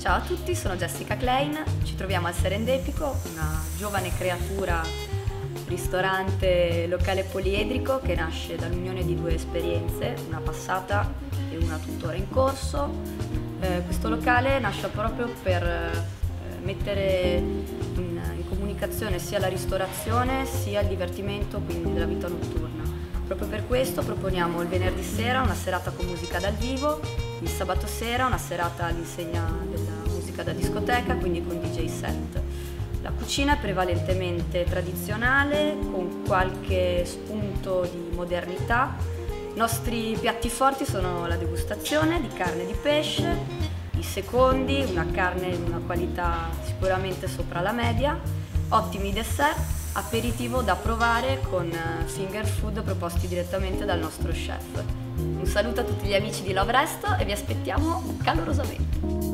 Ciao a tutti, sono Jessica Klein, ci troviamo al Serendepico, una giovane creatura ristorante locale poliedrico che nasce dall'unione di due esperienze, una passata e una tuttora in corso. Questo locale nasce proprio per mettere in comunicazione sia la ristorazione sia il divertimento, quindi della vita notturna. Proprio per questo proponiamo il venerdì sera una serata con musica dal vivo, il sabato sera una serata all'insegna della musica da discoteca, quindi con DJ set. La cucina è prevalentemente tradizionale, con qualche spunto di modernità. I nostri piatti forti sono la degustazione di carne e di pesce, i secondi, una carne di una qualità sicuramente sopra la media, ottimi dessert, aperitivo da provare con finger food proposti direttamente dal nostro chef. Un saluto a tutti gli amici di Love Resto e vi aspettiamo calorosamente.